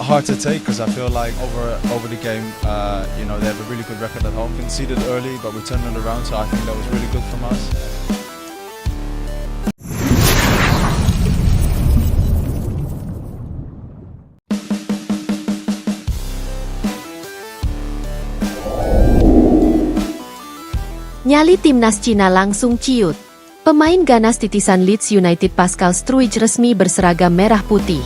hard to take because I feel like over the game, they have a really good record at home. Conceded early, but we turned it around, so I think that was really good from us. Nyali timnas Cina langsung ciut. Pemain ganas titisan Leeds United Pascal Struijk resmi berseragam merah putih.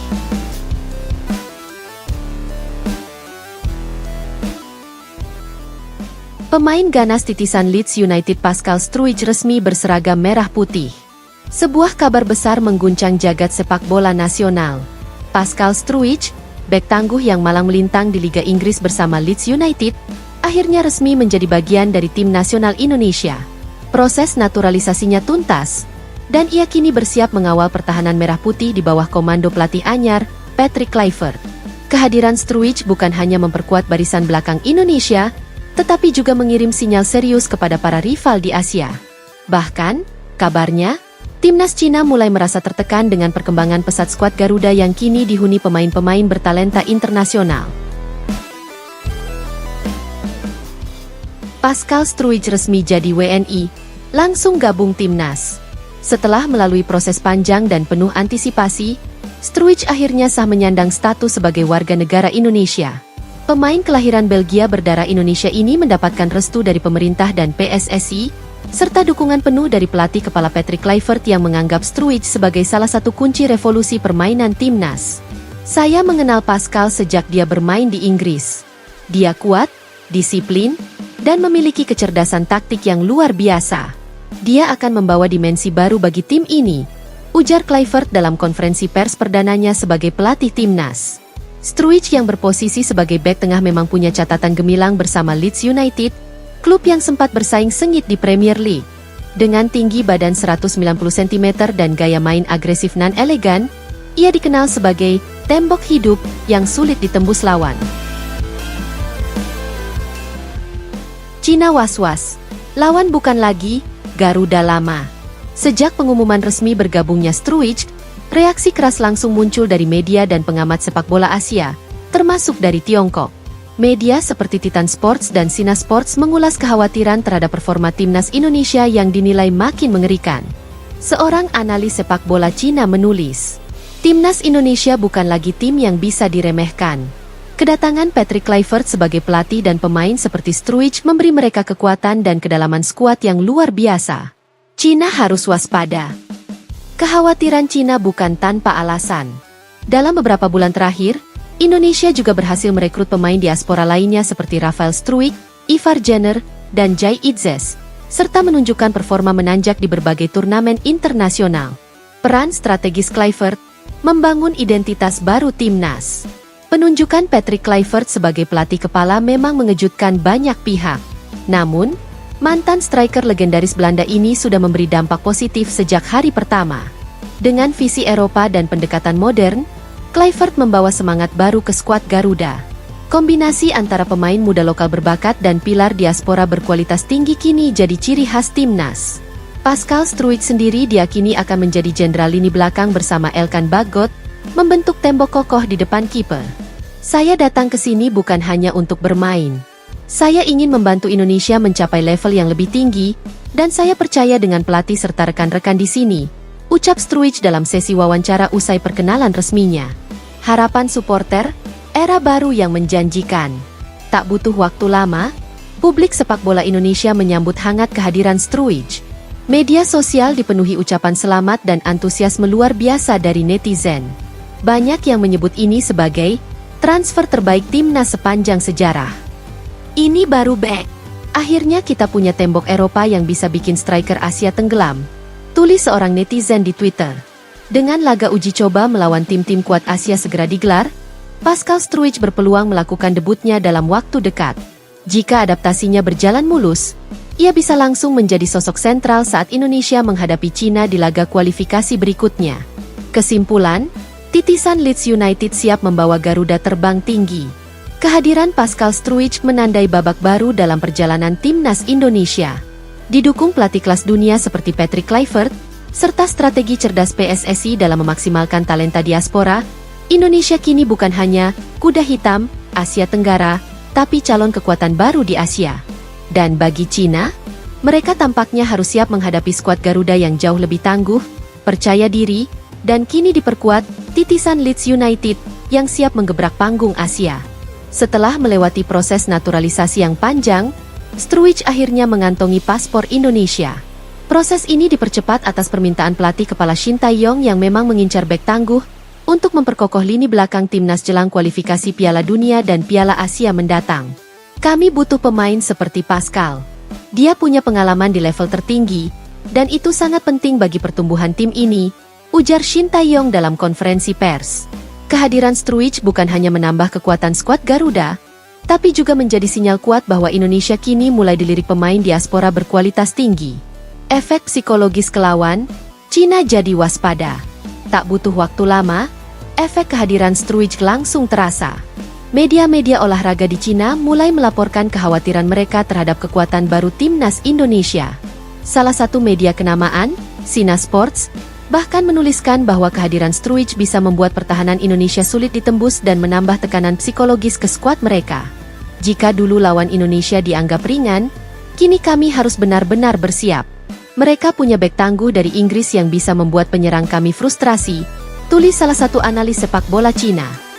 Pemain ganas titisan Leeds United Pascal Struijk resmi berseragam merah putih. Sebuah kabar besar mengguncang jagat sepak bola nasional. Pascal Struijk, bek tangguh yang malang melintang di Liga Inggris bersama Leeds United, akhirnya resmi menjadi bagian dari tim nasional Indonesia. Proses naturalisasinya tuntas, dan ia kini bersiap mengawal pertahanan merah putih di bawah komando pelatih anyar, Patrick Kluivert. Kehadiran Struijk bukan hanya memperkuat barisan belakang Indonesia, tetapi juga mengirim sinyal serius kepada para rival di Asia. Bahkan, kabarnya, timnas Cina mulai merasa tertekan dengan perkembangan pesat skuad Garuda yang kini dihuni pemain-pemain bertalenta internasional. Pascal Struijk resmi jadi WNI, langsung gabung timnas. Setelah melalui proses panjang dan penuh antisipasi, Struijk akhirnya sah menyandang status sebagai warga negara Indonesia. Pemain kelahiran Belgia berdarah Indonesia ini mendapatkan restu dari pemerintah dan PSSI, serta dukungan penuh dari pelatih kepala Patrick Kluivert yang menganggap Struijk sebagai salah satu kunci revolusi permainan timnas. Saya mengenal Pascal sejak dia bermain di Inggris. Dia kuat, disiplin, dan memiliki kecerdasan taktik yang luar biasa. Dia akan membawa dimensi baru bagi tim ini, ujar Kluivert dalam konferensi pers perdananya sebagai pelatih timnas. Struijk yang berposisi sebagai bek tengah memang punya catatan gemilang bersama Leeds United, klub yang sempat bersaing sengit di Premier League. Dengan tinggi badan 190 cm dan gaya main agresif non-elegan, ia dikenal sebagai tembok hidup yang sulit ditembus lawan. Cina was-was. Lawan bukan lagi Garuda lama. Sejak pengumuman resmi bergabungnya Struijk, reaksi keras langsung muncul dari media dan pengamat sepak bola Asia, termasuk dari Tiongkok. Media seperti Titan Sports dan Sina Sports mengulas kekhawatiran terhadap performa timnas Indonesia yang dinilai makin mengerikan. Seorang analis sepak bola Cina menulis, "Timnas Indonesia bukan lagi tim yang bisa diremehkan. Kedatangan Patrick Kluivert sebagai pelatih dan pemain seperti Struijk memberi mereka kekuatan dan kedalaman skuad yang luar biasa. Cina harus waspada." Kekhawatiran Cina bukan tanpa alasan. Dalam beberapa bulan terakhir, Indonesia juga berhasil merekrut pemain diaspora lainnya seperti Rafael Struijk, Ivar Jenner, dan Jai Itzes, serta menunjukkan performa menanjak di berbagai turnamen internasional. Peran strategis Kluivert membangun identitas baru timnas. Penunjukan Patrick Kluivert sebagai pelatih kepala memang mengejutkan banyak pihak. Namun, mantan striker legendaris Belanda ini sudah memberi dampak positif sejak hari pertama. Dengan visi Eropa dan pendekatan modern, Kluivert membawa semangat baru ke skuad Garuda. Kombinasi antara pemain muda lokal berbakat dan pilar diaspora berkualitas tinggi kini jadi ciri khas timnas. Pascal Struijk sendiri diyakini akan menjadi jenderal lini belakang bersama Elkan Bagot, membentuk tembok kokoh di depan kiper. "Saya datang ke sini bukan hanya untuk bermain. Saya ingin membantu Indonesia mencapai level yang lebih tinggi, dan saya percaya dengan pelatih serta rekan-rekan di sini," ucap Struijk dalam sesi wawancara usai perkenalan resminya. Harapan supporter, era baru yang menjanjikan. Tak butuh waktu lama, publik sepak bola Indonesia menyambut hangat kehadiran Struijk. Media sosial dipenuhi ucapan selamat dan antusiasme luar biasa dari netizen. Banyak yang menyebut ini sebagai transfer terbaik timnas sepanjang sejarah. "Ini baru back. Akhirnya kita punya tembok Eropa yang bisa bikin striker Asia tenggelam," tulis seorang netizen di Twitter. Dengan laga uji coba melawan tim-tim kuat Asia segera digelar, Pascal Struijk berpeluang melakukan debutnya dalam waktu dekat. Jika adaptasinya berjalan mulus, ia bisa langsung menjadi sosok sentral saat Indonesia menghadapi Cina di laga kualifikasi berikutnya. Kesimpulan, titisan Leeds United siap membawa Garuda terbang tinggi. Kehadiran Pascal Struijk menandai babak baru dalam perjalanan timnas Indonesia. Didukung pelatih kelas dunia seperti Patrick Kluivert, serta strategi cerdas PSSI dalam memaksimalkan talenta diaspora, Indonesia kini bukan hanya kuda hitam Asia Tenggara, tapi calon kekuatan baru di Asia. Dan bagi Cina, mereka tampaknya harus siap menghadapi skuad Garuda yang jauh lebih tangguh, percaya diri, dan kini diperkuat titisan Leeds United yang siap menggebrak panggung Asia. Setelah melewati proses naturalisasi yang panjang, Struwich akhirnya mengantongi paspor Indonesia. Proses ini dipercepat atas permintaan pelatih kepala Shin Tae-yong yang memang mengincar bek tangguh untuk memperkokoh lini belakang timnas jelang kualifikasi Piala Dunia dan Piala Asia mendatang. Kami butuh pemain seperti Pascal. Dia punya pengalaman di level tertinggi, dan itu sangat penting bagi pertumbuhan tim ini, ujar Shin Tae-yong dalam konferensi pers. Kehadiran Struwich bukan hanya menambah kekuatan skuad Garuda, tapi juga menjadi sinyal kuat bahwa Indonesia kini mulai dilirik pemain diaspora berkualitas tinggi. Efek psikologis ke lawan, Cina jadi waspada. Tak butuh waktu lama, efek kehadiran Struwich langsung terasa. Media-media olahraga di Cina mulai melaporkan kekhawatiran mereka terhadap kekuatan baru timnas Indonesia. Salah satu media kenamaan, Sina Sports, bahkan menuliskan bahwa kehadiran Struwich bisa membuat pertahanan Indonesia sulit ditembus dan menambah tekanan psikologis ke skuad mereka. Jika dulu lawan Indonesia dianggap ringan, kini kami harus benar-benar bersiap. Mereka punya bek tangguh dari Inggris yang bisa membuat penyerang kami frustrasi, tulis salah satu analis sepak bola Cina.